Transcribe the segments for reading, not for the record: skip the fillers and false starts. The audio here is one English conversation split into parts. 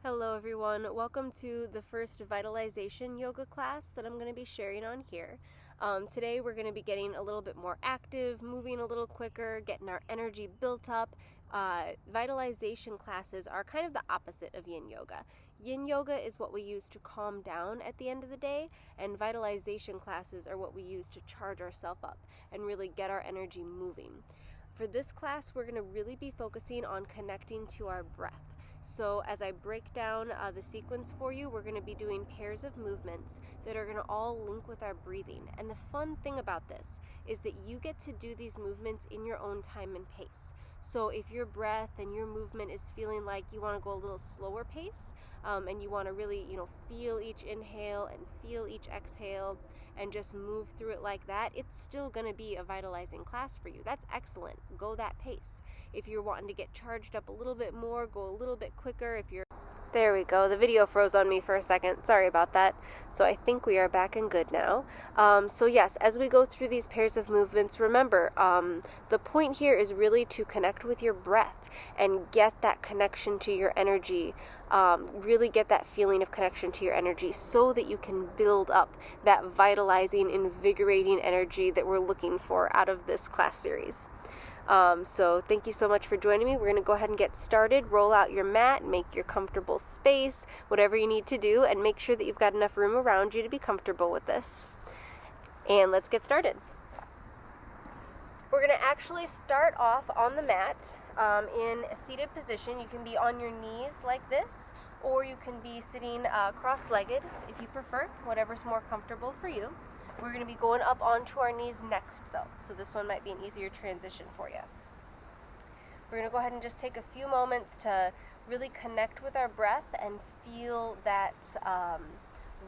Hello everyone, welcome to the first Vitalization yoga class that I'm going to be sharing on here. Today we're going to be getting a little bit more active, moving a little quicker, getting our energy built up. Vitalization classes are kind of the opposite of yin yoga. Yin yoga is what we use to calm down at the end of the day, and vitalization classes are what we use to charge ourselves up and really get our energy moving. For this class, we're going to really be focusing on connecting to our breath. So as I break down the sequence for you, we're going to be doing pairs of movements that are going to all link with our breathing. And the fun thing about this is that you get to do these movements in your own time and pace. So if your breath and your movement is feeling like you want to go a little slower pace, and you want to really, feel each inhale and feel each exhale and just move through it like that, it's still going to be a vitalizing class for you. That's excellent. Go that pace. If you're wanting to get charged up a little bit more, go a little bit quicker. There we go. The video froze on me for a second. Sorry about that. So I think we are back and good now. So yes, as we go through these pairs of movements, remember, the point here is really to connect with your breath and get that connection to your energy. Really get that feeling of connection to your energy so that you can build up that vitalizing, invigorating energy that we're looking for out of this class series. So thank you so much for joining me. We're going to go ahead and get started. Roll out your mat, make your comfortable space, whatever you need to do, and make sure that you've got enough room around you to be comfortable with this. And let's get started. We're going to actually start off on the mat in a seated position. You can be on your knees like this, or you can be sitting cross-legged if you prefer, whatever's more comfortable for you. We're going to be going up onto our knees next though, so this one might be an easier transition for you. We're going to go ahead and just take a few moments to really connect with our breath and feel that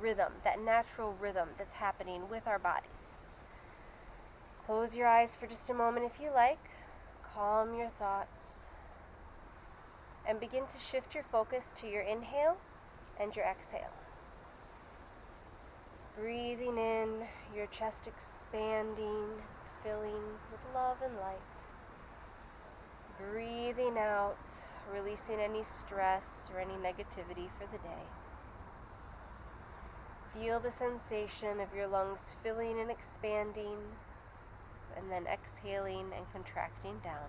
rhythm, that natural rhythm that's happening with our bodies. Close your eyes for just a moment if you like, calm your thoughts, and begin to shift your focus to your inhale and your exhale. Breathing in, your chest expanding, filling with love and light. Breathing out, releasing any stress or any negativity for the day. Feel the sensation of your lungs filling and expanding, and then exhaling and contracting down.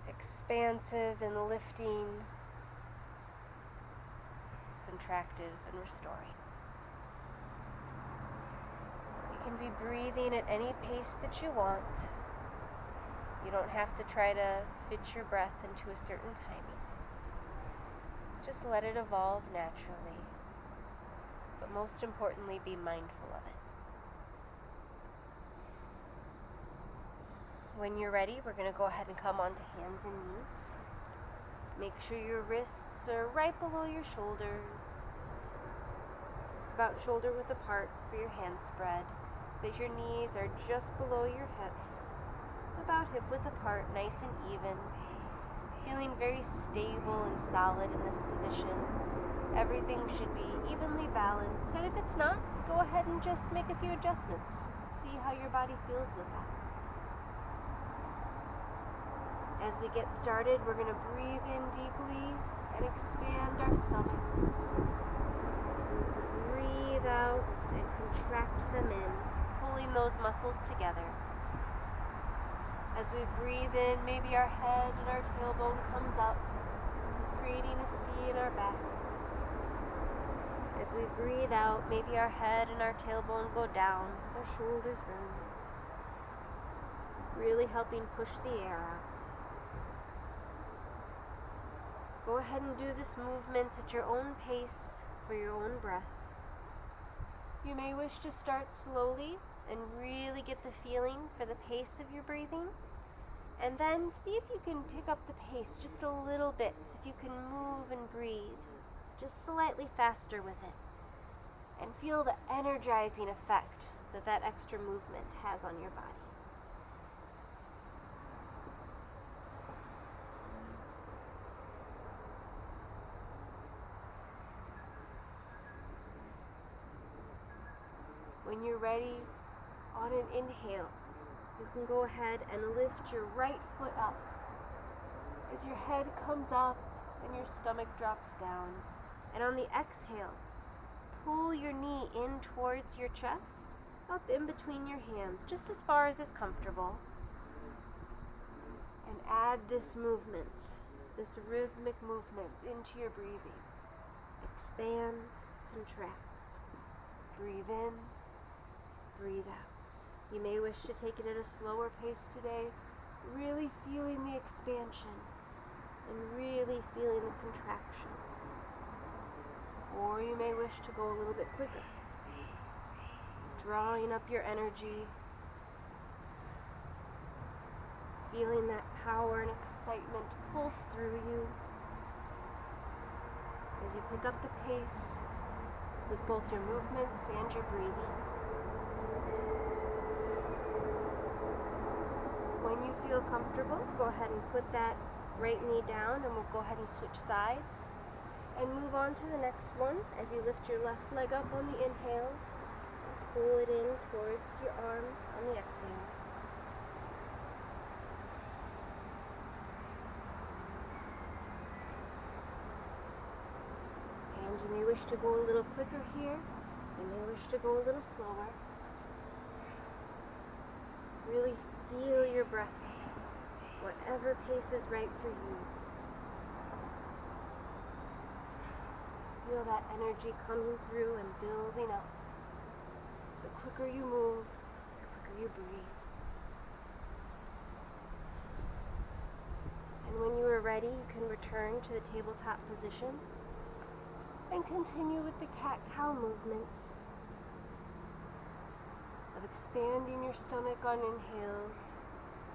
Expansive and lifting, contractive and restoring. You can be breathing at any pace that you want. You don't have to try to fit your breath into a certain timing. Just let it evolve naturally, but most importantly, be mindful of it. When you're ready, we're going to go ahead and come onto hands and knees. Make sure your wrists are right below your shoulders, about shoulder width apart for your hand spread. That your knees are just below your hips, about hip width apart, nice and even, feeling very stable and solid in this position. Everything should be evenly balanced, and if it's not, go ahead and just make a few adjustments. See how your body feels with that. As we get started, we're going to breathe in deeply and expand our stomachs. Breathe out and contract them in, pulling those muscles together. As we breathe in, maybe our head and our tailbone comes up, creating a C in our back. As we breathe out, maybe our head and our tailbone go down with our shoulders rounded, really helping push the air out. Go ahead and do this movement at your own pace for your own breath. You may wish to start slowly and really get the feeling for the pace of your breathing, and then see if you can pick up the pace just a little bit, if you can move and breathe just slightly faster with it, and feel the energizing effect that that extra movement has on your body. When you're ready, on an inhale, you can go ahead and lift your right foot up. As your head comes up, and your stomach drops down. And on the exhale, pull your knee in towards your chest, up in between your hands, just as far as is comfortable. And add this movement, this rhythmic movement into your breathing. Expand, contract. Breathe in, breathe out. You may wish to take it at a slower pace today, really feeling the expansion and really feeling the contraction. Or you may wish to go a little bit quicker, drawing up your energy, feeling that power and excitement pulse through you as you pick up the pace with both your movements and your breathing. When you feel comfortable, go ahead and put that right knee down, and we'll go ahead and switch sides and move on to the next one as you lift your left leg up on the inhales and pull it in towards your arms on the exhales. And you may wish to go a little quicker here. You may wish to go a little slower. Really feel your breath, whatever pace is right for you. Feel that energy coming through and building up. The quicker you move, the quicker you breathe. And when you are ready, you can return to the tabletop position and continue with the cat-cow movements of expanding your stomach on inhales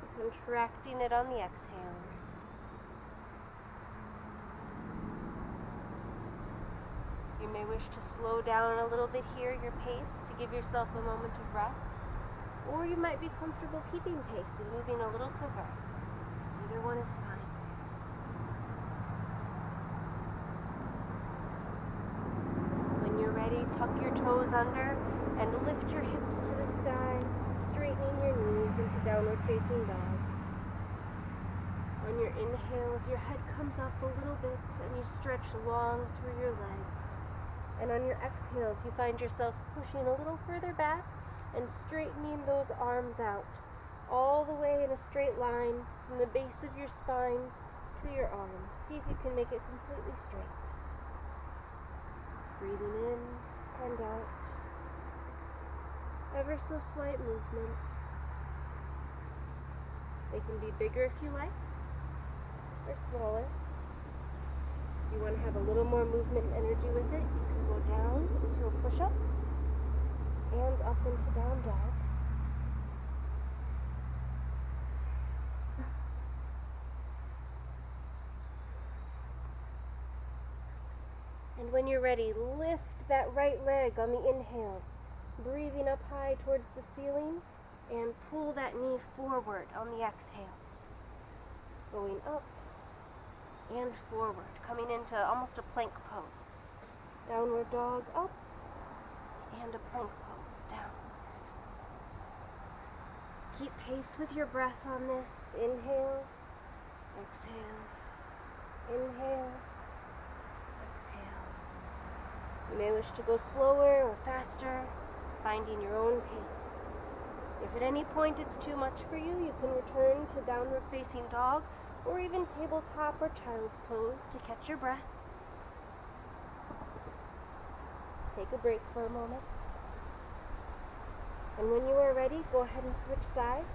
and contracting it on the exhales. You may wish to slow down a little bit here, your pace, to give yourself a moment of rest, or you might be comfortable keeping pace and moving a little quicker. Either one is fine. Tuck your toes under and lift your hips to the sky, straightening your knees into downward facing dog. On your inhales, your head comes up a little bit and you stretch long through your legs. And on your exhales, you find yourself pushing a little further back and straightening those arms out, all the way in a straight line from the base of your spine to your arms. See if you can make it completely straight. Breathing in and out. Ever so slight movements. They can be bigger if you like, or smaller. If you want to have a little more movement and energy with it, you can go down into a push-up and up into down dog. And when you're ready, lift that right leg on the inhales, breathing up high towards the ceiling, and pull that knee forward on the exhales. Going up and forward, coming into almost a plank pose. Downward dog up, and a plank pose down. Keep pace with your breath on this. Inhale, exhale, inhale, exhale. You may wish to go slower or faster, finding your own pace. If at any point it's too much for you, you can return to downward facing dog or even tabletop or child's pose to catch your breath. Take a break for a moment. And when you are ready, go ahead and switch sides.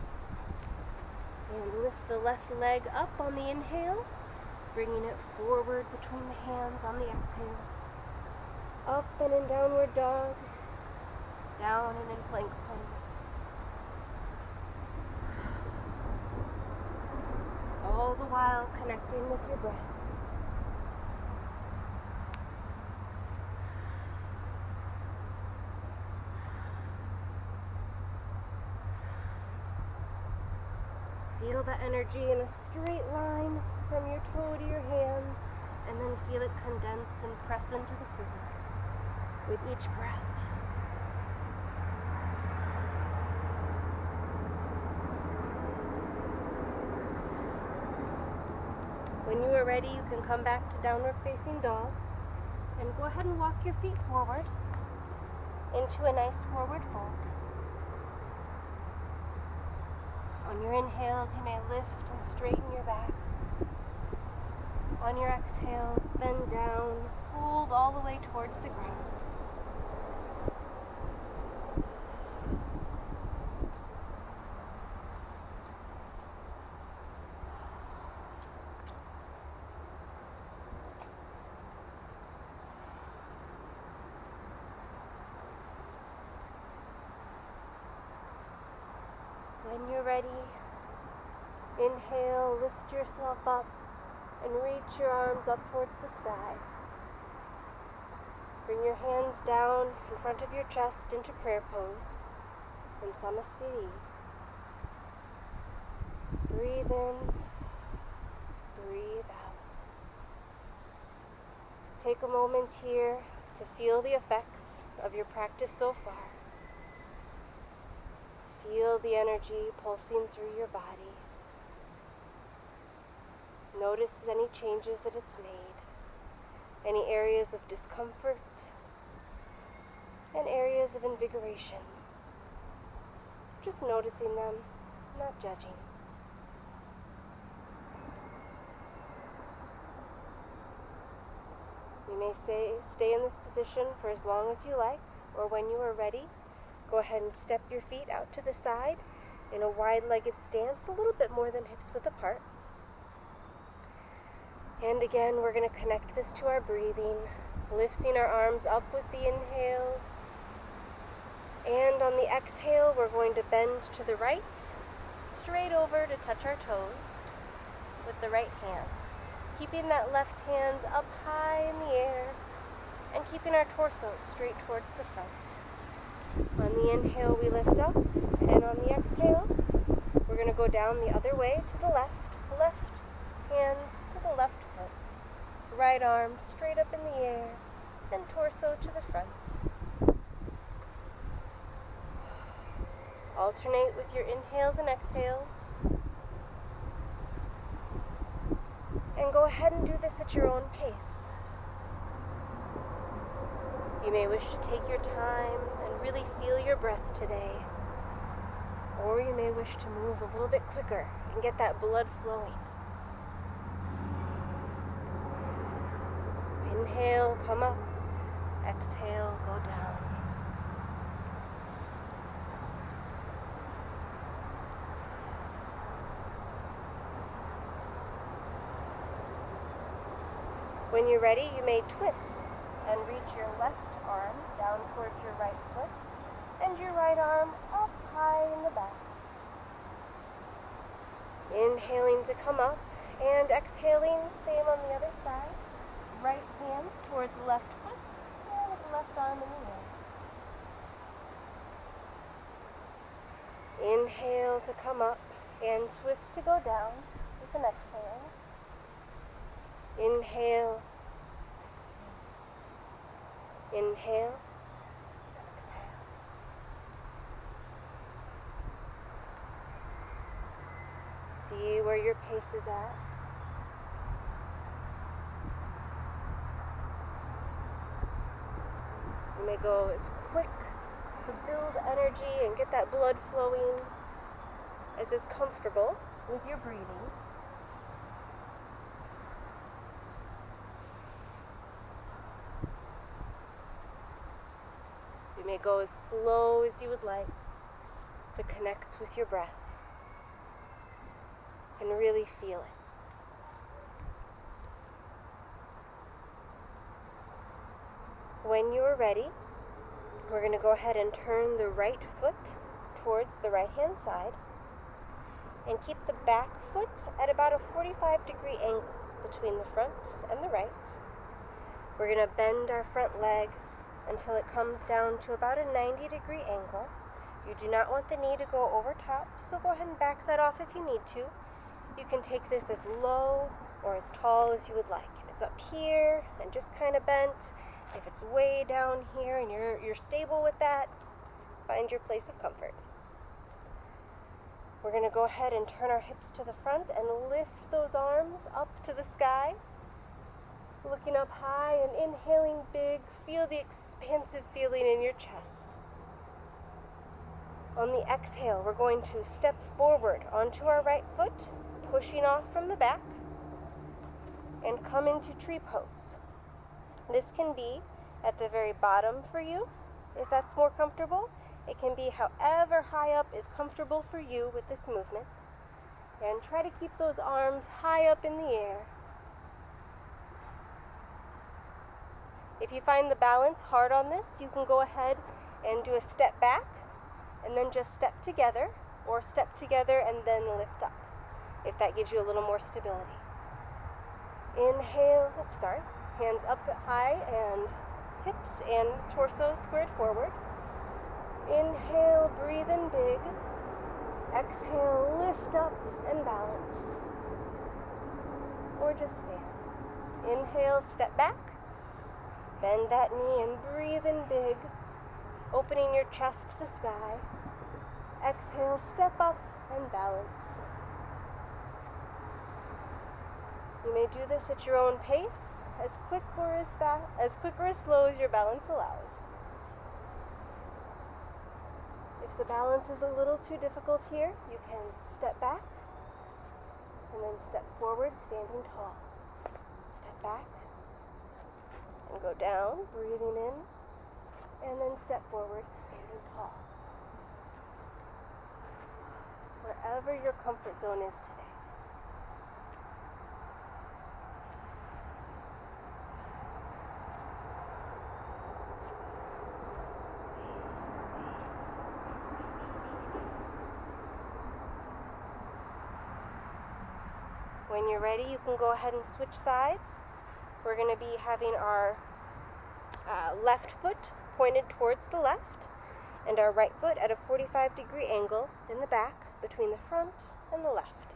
And lift the left leg up on the inhale, bringing it forward between the hands on the exhale. Up and in downward dog, down and in plank pose. All the while connecting with your breath. Feel the energy in a straight line from your toe to your hands, and then feel it condense and press into the floor with each breath. When When you are ready, you can come back to downward facing dog and go ahead and walk your feet forward into a nice forward fold. On your inhales, you may lift and straighten your back. On your exhales, bend down, fold all the way towards the ground. When you're ready, inhale, lift yourself up and reach your arms up towards the sky. Bring your hands down in front of your chest into prayer pose in Samastiti. Breathe in, breathe out. Take a moment here to feel the effects of your practice so far. Feel the energy pulsing through your body. Notice any changes that it's made, any areas of discomfort, and areas of invigoration. Just noticing them, not judging. You may stay in this position for as long as you like, or when you are ready, go ahead and step your feet out to the side in a wide-legged stance, a little bit more than hips width apart. And again, we're going to connect this to our breathing, lifting our arms up with the inhale. And on the exhale, we're going to bend to the right, straight over to touch our toes with the right hand. Keeping that left hand up high in the air and keeping our torso straight towards the front. On the inhale, we lift up, and on the exhale, we're going to go down the other way to the left hands to the left foot, right arm straight up in the air, and torso to the front. Alternate with your inhales and exhales. And go ahead and do this at your own pace. You may wish to take your time and really feel your breath today. Or you may wish to move a little bit quicker and get that blood flowing. Inhale, come up. Exhale, go down. When you're ready, you may twist and reach your left arm down towards your right foot and your right arm up high in the back. Inhaling to come up and exhaling, same on the other side. Right hand towards the left foot and with the left arm in the air. Inhale to come up and twist to go down with an exhale. Inhale. Inhale. Exhale. See where your pace is at. You may go as quick to build energy and get that blood flowing as is comfortable with your breathing. You may go as slow as you would like to connect with your breath and really feel it. When you are ready, we're going to go ahead and turn the right foot towards the right hand side and keep the back foot at about a 45-degree angle between the front and the right. We're going to bend our front leg until it comes down to about a 90-degree angle. You do not want the knee to go over top, so go ahead and back that off if you need to. You can take this as low or as tall as you would like. If it's up here and just kind of bent, if it's way down here and you're stable with that, find your place of comfort. We're going to go ahead and turn our hips to the front and lift those arms up to the sky. Looking up high and inhaling big. Feel the expansive feeling in your chest. On the exhale, we're going to step forward onto our right foot, pushing off from the back, and come into tree pose. This can be at the very bottom for you, if that's more comfortable. It can be however high up is comfortable for you with this movement. And try to keep those arms high up in the air. If you find the balance hard on this, you can go ahead and do a step back, and then just step together, or step together and then lift up, if that gives you a little more stability. Inhale, hands up high and hips and torso squared forward. Inhale, breathe in big. Exhale, lift up and balance. Or just stand. Inhale, step back. Bend that knee and breathe in big, opening your chest to the sky. Exhale, step up and balance. You may do this at your own pace, as quick or as slow as your balance allows. If the balance is a little too difficult here, you can step back and then step forward, standing tall. Step back and go down, breathing in, and then step forward, standing tall. Wherever your comfort zone is today. When you're ready, you can go ahead and switch sides. We're going to be having our left foot pointed towards the left and our right foot at a 45-degree angle in the back between the front and the left.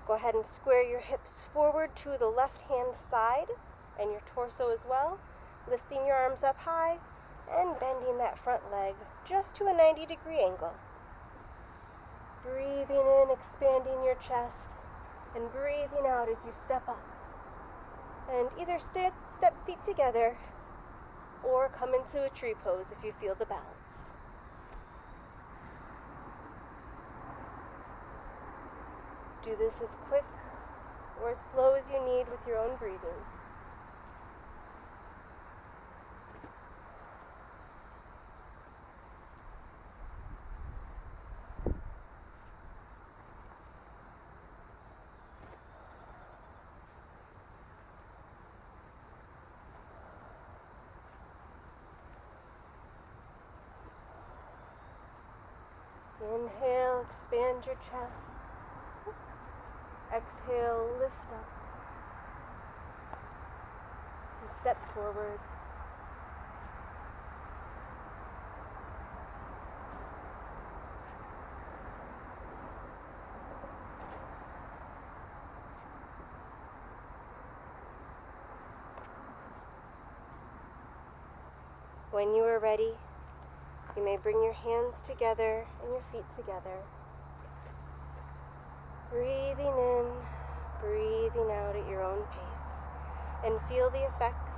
Go ahead and square your hips forward to the left-hand side and your torso as well, lifting your arms up high and bending that front leg just to a 90-degree angle. Breathing in, expanding your chest, and breathing out as you step up. And either step feet together or come into a tree pose if you feel the balance. Do this as quick or as slow as you need with your own breathing. Inhale, expand your chest. Exhale, lift up. And step forward. When you are ready, you may bring your hands together and your feet together. Breathing in, breathing out at your own pace, and feel the effects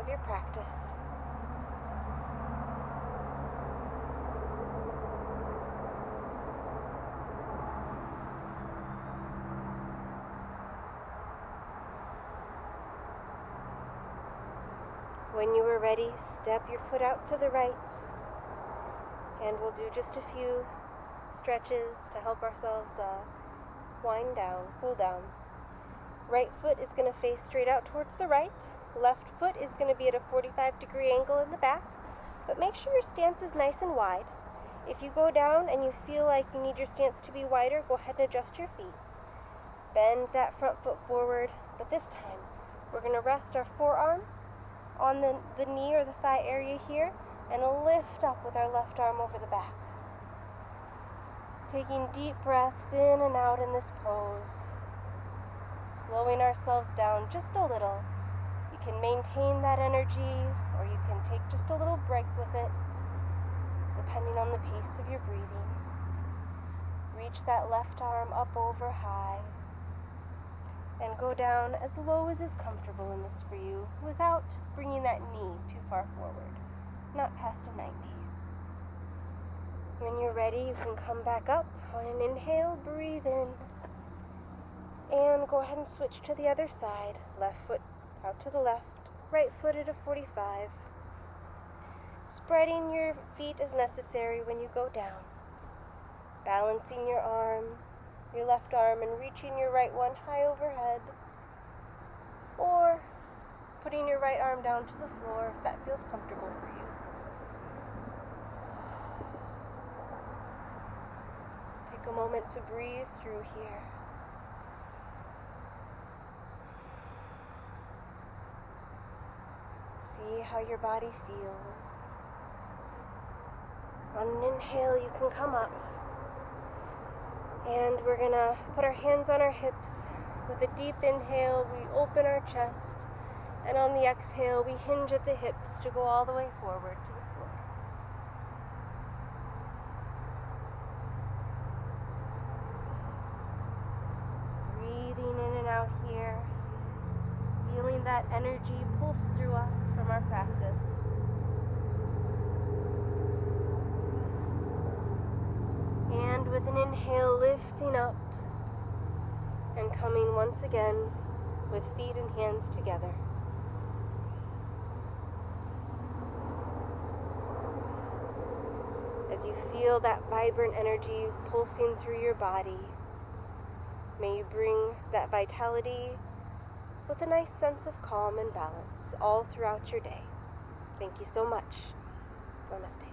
of your practice. When you are ready, step your foot out to the right, and we'll do just a few stretches to help ourselves wind down, cool down. Right foot is going to face straight out towards the right. Left foot is going to be at a 45-degree angle in the back, but make sure your stance is nice and wide. If you go down and you feel like you need your stance to be wider, go ahead and adjust your feet. Bend that front foot forward, but this time we're going to rest our forearm on the knee or the thigh area here and lift up with our left arm over the back. Taking deep breaths in and out in this pose. Slowing ourselves down just a little. You can maintain that energy or you can take just a little break with it, depending on the pace of your breathing. reach that left arm up over high and go down as low as is comfortable in this for you without bringing that knee too far forward, not past a 90. When you're ready, you can come back up on an inhale, breathe in, and go ahead and switch to the other side. Left foot out to the left, right foot at a 45. Spreading your feet as necessary when you go down. Balancing your arm, your left arm, and reaching your right one high overhead. Or putting your right arm down to the floor if that feels comfortable for you. Take a moment to breathe through here. See how your body feels. On an inhale, you can come up. And we're going to put our hands on our hips. With a deep inhale, we open our chest. And on the exhale, we hinge at the hips to go all the way forward to the floor. Breathing in and out here. Feeling that energy pulse through us from our practice. And with an inhale, lifting up and coming once again with feet and hands together. As you feel that vibrant energy pulsing through your body, may you bring that vitality with a nice sense of calm and balance all throughout your day. Thank you so much. Namaste.